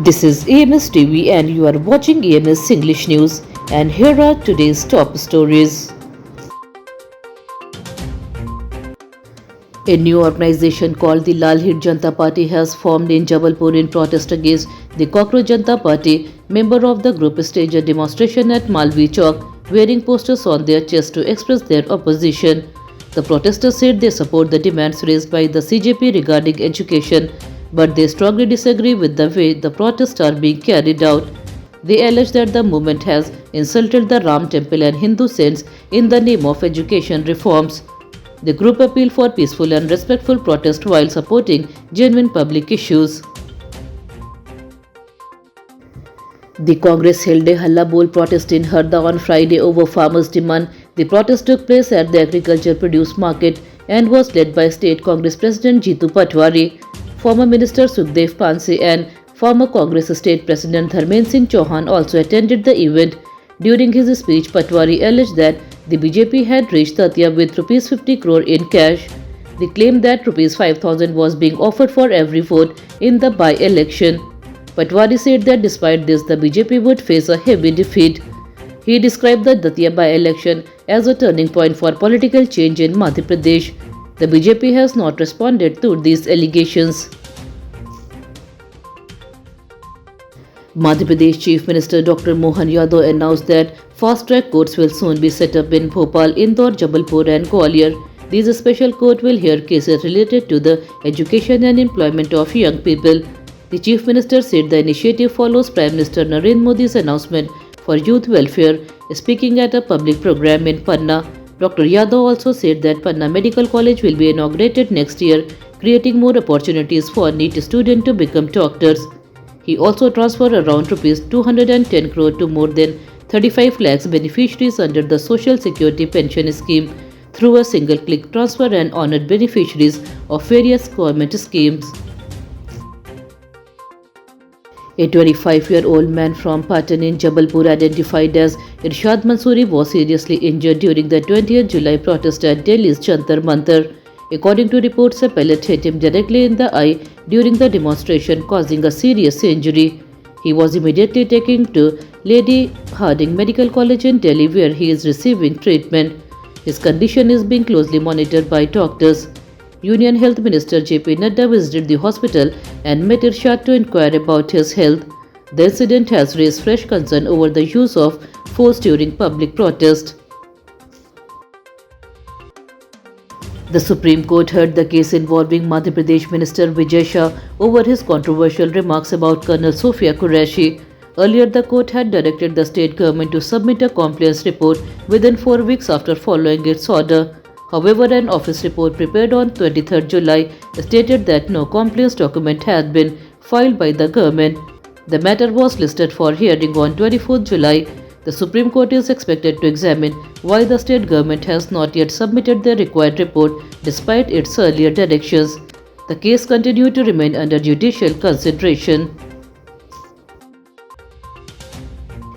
This is EMS TV and you are watching EMS English News, and here are today's top stories. A new organization called the Lal Hit Janata Party has formed in Jabalpur in protest against the Cockroach Janata Party. Member of the group staged a demonstration at Malvi Chowk wearing posters on their chest to express their opposition. The protesters said they support the demands raised by the CJP regarding education, but they strongly disagree with the way the protests are being carried out. They allege that the movement has insulted the Ram temple and Hindu saints in the name of education reforms. The group appealed for peaceful and respectful protest while supporting genuine public issues. The Congress held a Halla Bol protest in Harda on Friday over farmers' demand. The protest took place at the Agriculture Produce Market and was led by State Congress President Jitu Patwari, former Minister Sukhdev Panse and former Congress State President Dharmendra Singh Chauhan also attended the event. During his speech, Patwari alleged that the BJP had reached Datia with Rs 50 crore in cash. They claimed that Rs 5,000 was being offered for every vote in the by-election. Patwari said that despite this, the BJP would face a heavy defeat. He described the Datia by-election as a turning point for political change in Madhya Pradesh. The BJP has not responded to these allegations. Madhya Pradesh Chief Minister Dr. Mohan Yadav announced that fast-track courts will soon be set up in Bhopal, Indore, Jabalpur and Gwalior. These special courts will hear cases related to the education and employment of young people. The Chief Minister said the initiative follows Prime Minister Narendra Modi's announcement for youth welfare. Speaking at a public program in Panna, Dr. Yadav also said that Panna Medical College will be inaugurated next year, creating more opportunities for NEET students to become doctors. He also transferred around Rs 210 crore to more than 35 lakhs beneficiaries under the Social Security Pension Scheme through a single-click transfer and honored beneficiaries of various government schemes. A 25-year-old man from Patan in Jabalpur identified as Irshad Mansoori was seriously injured during the 20th July protest at Delhi's Jantar Mantar. According to reports, a pellet hit him directly in the eye during the demonstration, causing a serious injury. He was immediately taken to Lady Hardinge Medical College in Delhi, where he is receiving treatment. His condition is being closely monitored by doctors. Union Health Minister J.P. Nadda visited the hospital and met Irshad to inquire about his health. The incident has raised fresh concern over the use of force during public protest. The Supreme Court heard the case involving Madhya Pradesh Minister Vijay Shah over his controversial remarks about Colonel Sophia Qureshi. Earlier, the court had directed the state government to submit a compliance report within 4 weeks after following its order. However, an office report prepared on 23rd July stated that no compliance document had been filed by the government. The matter was listed for hearing on 24th July. The Supreme Court is expected to examine why the state government has not yet submitted the required report despite its earlier directions. The case continued to remain under judicial consideration.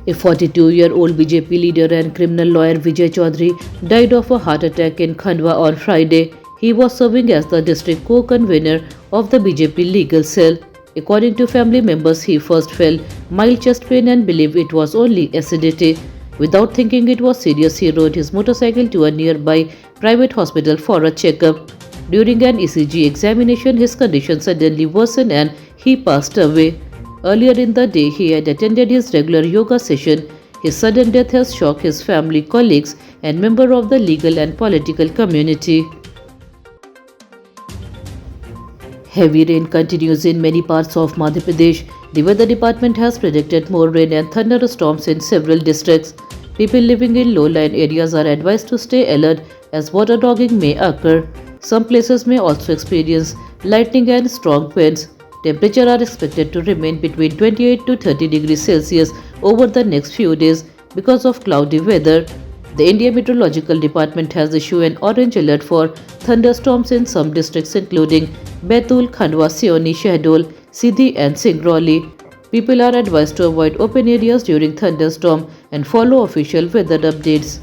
A 42-year-old BJP leader and criminal lawyer Vijay Chaudhary died of a heart attack in Khandwa on Friday. He was serving as the district co-convener of the BJP legal cell. According to family members, he first felt mild chest pain and believed it was only acidity. Without thinking it was serious, he rode his motorcycle to a nearby private hospital for a checkup. During an ECG examination, his condition suddenly worsened and he passed away. Earlier in the day, he had attended his regular yoga session. His sudden death has shocked his family, colleagues, and members of the legal and political community. Heavy rain continues in many parts of Madhya Pradesh. The weather department has predicted more rain and thunderstorms in several districts. People living in low-lying areas are advised to stay alert as waterlogging may occur. Some places may also experience lightning and strong winds. Temperatures are expected to remain between 28 to 30 degrees Celsius over the next few days because of cloudy weather. The India Meteorological Department has issued an orange alert for thunderstorms in some districts including Betul, Khandwa, Seoni, Shahdol, Sindhi and Singrauli. People are advised to avoid open areas during thunderstorm and follow official weather updates.